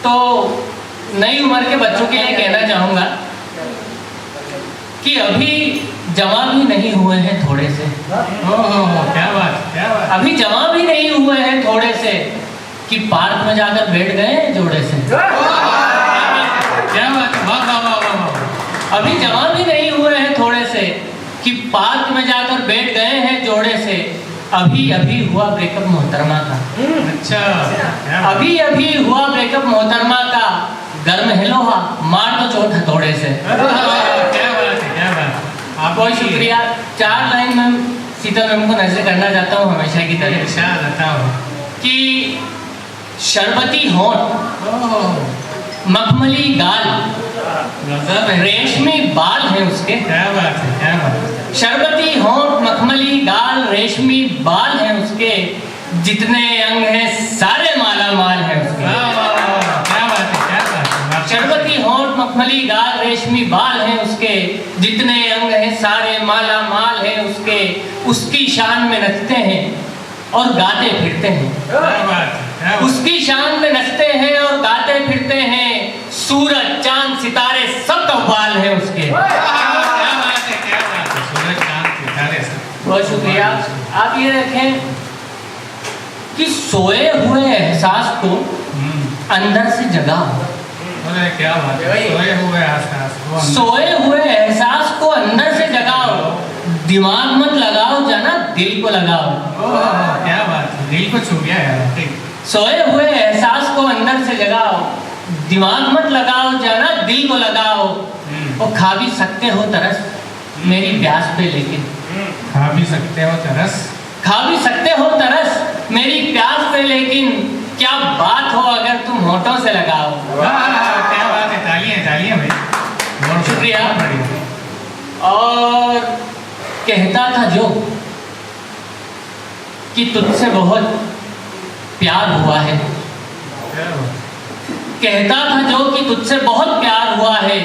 तो नई उम्र के बच्चों के लिए कहना चाहूँगा कि अभी जमा भी नहीं हुए हैं थोड़े से। क्या बात, क्या बात। अभी जमा भी नहीं हुए हैं थोड़े से कि पार्क में जाकर बैठ गए हैं जोड़े से। क्या बात, वाह वाह वाह वाह। अभी जमा भी नहीं हुए हैं थोड़े से कि पार्क में जाकर बैठ गए हैं जोड़े से। अभी अभी हुआ ब्रेकअप मोहतरमा का। अच्छा, अभी अभी हुआ ब्रेकअप मोहतरमा का। गर्म है लोहा, मार तो चोट हथौड़े से। क्या बात है, क्या बात। आप बहुत शुक्रिया। 4 लाइन में सीता मैम को नजर करना चाहता हूँ हमेशा की तरह। इरशाद बताओ कि शरबती होंठ, मखमली गाल, रेशमी बाल है उसके। क्या बात है, क्या बात। शरबती होंठ, मखमली गाल, रेशमी बाल है उसके। जितने अंग हैं सारे माला माल है उसके। क्या बात है, क्या बात। शरबती होंठ, मखमली गाल, रेशमी बाल है उसके। जितने अंग हैं सारे माला माल है उसके। उसकी शान में नचते हैं और गाते फिरते हैं। क्या बात है, उसकी शान में नचते हैं और गाते फिरते हैं। सूरज चांद सितारे सब कव्वाल है उसके। क्या बात है, क्या बात है। सूरज चांद सितारे सब। बहुत शुक्रिया। आप ये देखें कि सोए हुए एहसास को अंदर से जगाओ। अरे क्या बात है, सोए हुए एहसास को। सोए हुए एहसास को अंदर से जगाओ। दिमाग मत लगाओ जाना, दिल को लगाओ। क्या बात है, दिल को छू गया यार। सोए हुए एहसास को अंदर से जगाओ। दिमाग मत लगाओ जाना, दिल को लगाओ। और खा भी सकते हो तरस मेरी प्यास पे, लेकिन खा भी सकते हो तरस। खा भी सकते हो तरस मेरी प्यास पे, लेकिन क्या बात हो अगर तुम होठों से लगाओ। क्या बात है, तालियां तालियां भाई, बहुत शुक्रिया। बढ़िया। और कहता था जो कि तुझसे बहुत प्यार हुआ है। कहता था जो कि तुझसे बहुत प्यार हुआ है।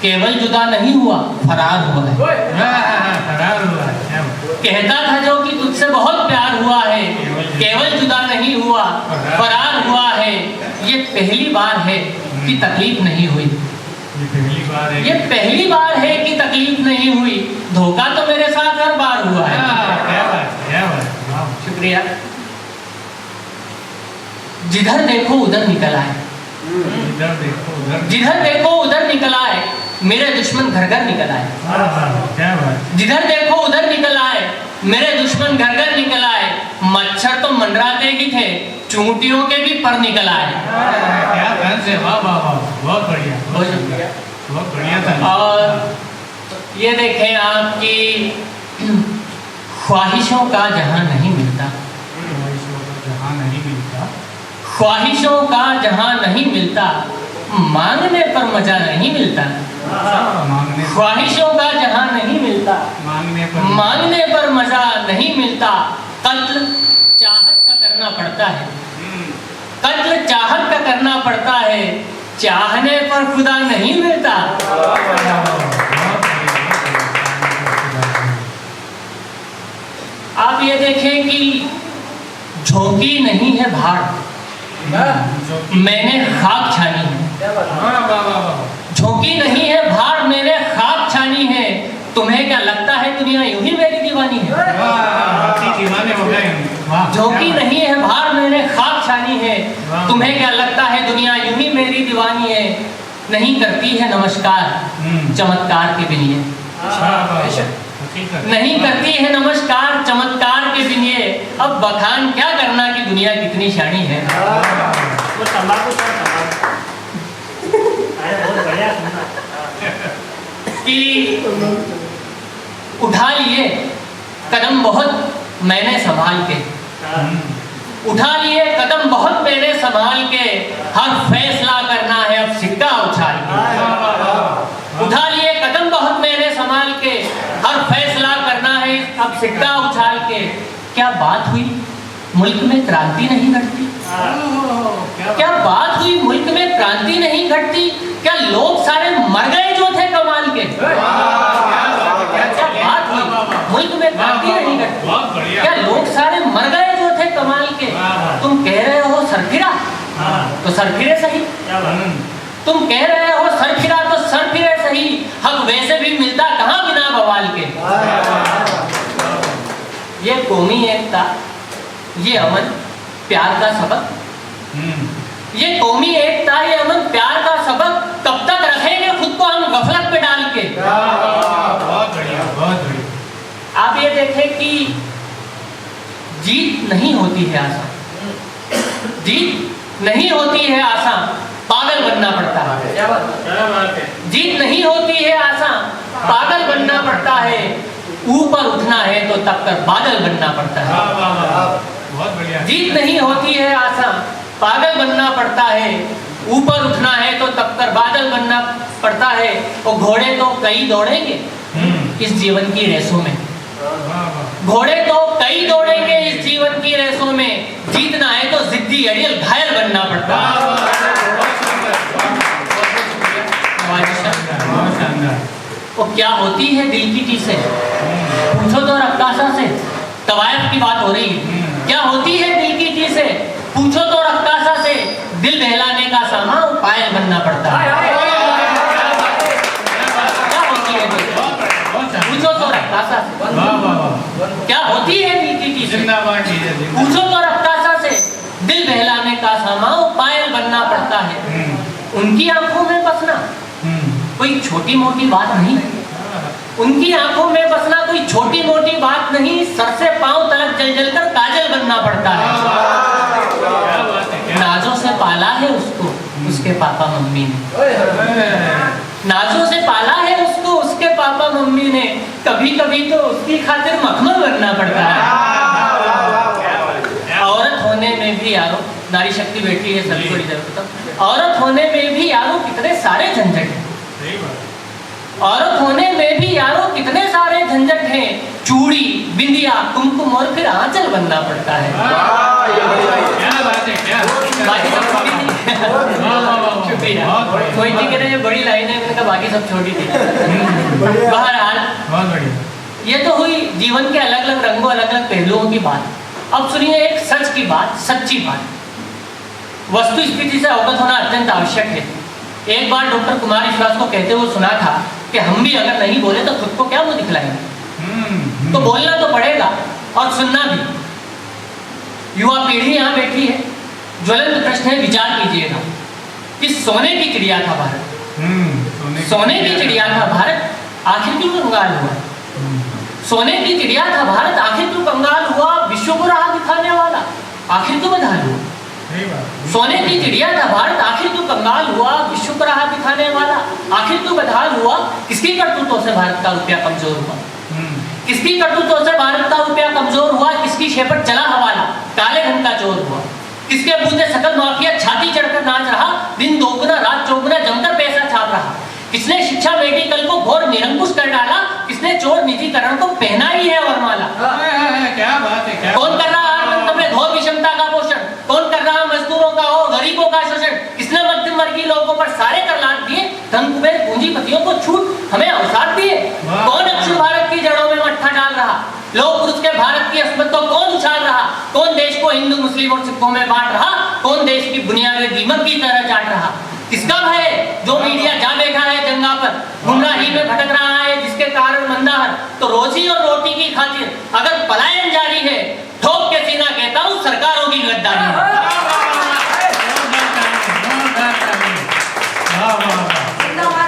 केवल जुदा नहीं हुआ, फरार हुआ है। फरार हुआ है। कहता था जो कि तुझसे बहुत प्यार हुआ है। केवल जुदा नहीं हुआ, फरार हुआ है। ये पहली बार है कि तकलीफ नहीं हुई। ये पहली बार है। ये पहली बार है कि तकलीफ नहीं हुई। धोखा तो मेरे साथ हर बार हुआ है। क्या बात, क्या बात। शुक्रिया। जिधर देखो उधर निकल आए। इधर देखो उधर। जिधर देखो उधर निकल आए। मेरे दुश्मन घर घर निकल आए। क्या बात। जिधर देखो उधर निकल आए। मेरे दुश्मन घर घर निकल आए। मच्छर तो मंडराते ही थे, चूंटियों के भी पर निकल आए। क्या बात है, वाह वाह वाह, बहुत बढ़िया, बहुत बढ़िया था। और ये देखें आपकी ख्वाहिशों का जहां नहीं मिलता। जहाँ नहीं मिलता। ख्वाहिशों का जहां नहीं मिलता, मांगने पर मजा नहीं मिलता। ख्वाहिशों का जहां नहीं मिलता, मांगने पर मजा नहीं मिलता। कत्ल चाहत का करना पड़ता है। कत्ल चाहत का करना पड़ता है। चाहने पर खुदा नहीं मिलता। आप ये देखें कि झोंकी नहीं है भाड़, मैंने खाक छानी है। झोंकी नहीं है भाड़, मैंने खाक छानी है। तुम्हें क्या लगता है दुनिया यूं ही मेरी दीवानी है? झोंकी नहीं है भाड़, मैंने खाक छानी है। तुम्हें क्या लगता है दुनिया यूं ही मेरी दीवानी है? नहीं करती है नमस्कार चमत्कार के बिनिए। नहीं करती है नमस्कार चमत्कार के बिनिए। अब बखान क्या करना कि दुनिया कितनी शानी है। वो तंबाकू बहुत बढ़िया कि उठा लिए कदम बहुत मैंने संभाल के। उठा लिए कदम बहुत मैंने संभाल के। हर फैसला करना है अब सिक्का उछाल के। उठा लिए कदम बहुत मैंने संभाल के। हर फैसला करना है अब सिक्का उछाल के। क्या बात हुई मुल्क में क्रांति नहीं घटती? क्या बात हुई मुल्क में क्रांति नहीं घटती? क्या लोग सारे मर गए जो थे कमाल के? क्या बात हुई मुल्क में क्रांति नहीं घटती? क्या लोग सारे मर गए जो थे कमाल के? तुम कह रहे हो सरफिरा, हाँ तो सर फिरे सही। क्या बात तुम कह रहे हो सर फिरा तो सर फिरे सही, हक वैसे भी मिलता कहाँ बिना बवाल के। ये कौमी एकता, ये अमन प्यार का सबक, ये कौमी एकता, ये अमन प्यार का सबक कब तक रखेंगे खुद को हम गफलत पे डाल के। बहुत बढ़िया, बहुत बढ़िया। आप ये देखें कि जीत नहीं होती है आसान, जीत नहीं होती है आसान, पागल बनना पड़ता है। क्या बात है। जीत नहीं होती है आसान, पागल बनना पड़ता है। ऊपर उठना है तो तब तक बादल बनना पड़ता है। वाह वाह वाह, बहुत बढ़िया। जीत नहीं होती है आसान, पागल बनना पड़ता है। ऊपर उठना है तो तब तक बादल बनना पड़ता है। और घोड़े तो कई दौड़ेंगे इस जीवन की रेसों में, वाह वाह, घोड़े तो कई दौड़ेंगे इस जीवन की रेसों में। जीतना है तो जिद्दी अड़ियल घायल बनना पड़ता है। बहुत शानदार। वो क्या होती है दिल की चीजें, पूछो तो रक्कासा से। तवायफ की बात हो रही है। क्या होती है दिल की चीजें, पूछो तो रक्कासा से। दिल बहलाने का सामान पायल बनना पड़ता है। क्या होती है दिल, पूछो तो रक्कासा से। वाह वाह वाह, क्या होती है दिल की चीजें, जिंदाबाद कीजिए, जिंदाबाद। पूछो तो रक्कासा से। दिल बहलाने का सामान पायल बनना पड़ता है। उनकी आंखों में बसना कोई छोटी मोटी बात नहीं, उनकी आंखों में बसना कोई छोटी मोटी बात नहीं। सर से पांव तलक जल जल कर काजल बनना पड़ता है। क्या बात है, क्या नाजों से पाला है उसको उसके पापा मम्मी ने, नाजों से पाला है उसको उसके पापा मम्मी ने। कभी कभी तो उसकी खातिर मखमल बनना पड़ता है। औरत होने में भी यारो, नारी शक्ति बैठी है सभी को रिजर्व, औरत होने में भी यारो कितने सारे झंझट हैं। सही बात। औरत होने में भी यारो कितने सारे झंझट हैं। चूड़ी, बिंदिया, कुमकुम और फिर आंचल बनना पड़ता है। क्या बात है, क्या बाकी सब छोटी थी। शुक्रिया। कोई थी कह रहे बड़ी लाइन है, मैंने कहा बाकी सब छोटी थी। बहरहाल बहुत बढ़िया। ये तो हुई जीवन के अलग अलग रंगों, अलग अलग पहलुओं की बात। अब सुनिए एक सच की बात, सच्ची बात। वस्तु स्थिति से अवगत होना अत्यंत आवश्यक है। एक बार डॉक्टर कुमार विश्वास को कहते हुए सुना था कि हम भी अगर नहीं बोले तो खुद को क्या मुंह दिखलाएंगे। तो बोलना तो पड़ेगा और सुनना भी। युवा पीढ़ी यहाँ बैठी है, ज्वलंत प्रश्न है, विचार कीजिएगा कि सोने की चिड़िया था भारत, सोने की चिड़िया था भारत, आखिर क्यों कंगाल हुआ। सोने की चिड़िया था भारत, आखिर क्यों कंगाल हुआ। विश्व को राह दिखाने वाला आखिर क्यों बदहाल हुआ। सोने की चिड़िया था भारत, आखिर क्यों कंगाल हुआ। विश्व को राह दिखाने वाला आखिर क्यों बदहाल हुआ। किसकी करतूतों से भारत का रुपया कमजोर हुआ, किसकी करतूतों से भारत का रुपया कमजोर हुआ। किसकी शेपट चला हवाला, काले धन का चोर हुआ। किसके बूते सकल माफिया छाती चढ़कर नाच रहा, दिन दोगुना रात चौगुना जमकर पैसा छाप रहा। किसने शिक्षा मेडिकल को घोर निरंकुश कर डाला, किसने चोर निजीकरण को पहना ही है वरमाला। क्या बात है, क्या कौन कर रहा अर्थतंत्र में घोर विषमता का पोषण, कौन कर रहा मजदूरों का और गरीबों का शोषण। किसने मध्यम वर्गीय लोगों पर सारे कर लाद दिए, धन कुबेर पूंजीपतियों को छूट हमें अवसाद दिए। कौन अक्षर भारत की जड़ों में मट्ठा डाल रहा, लोग पुरुष के भारत की अस्मत को कौन उछाल रहा। कौन देश को हिंदू मुस्लिम और सिखों में बांट रहा, कौन देश की बुनियादें दीमक की तरह चाट रहा। किसका भय जो मीडिया जा बैठा है जंगा पर, गुमराही में भटक रहा है जिसके कारण मंदाहर। तो रोजी और रोटी की खातिर अगर पलायन जारी है, ठोक के सीना कहता हूँ सरकारों की गद्दारी है।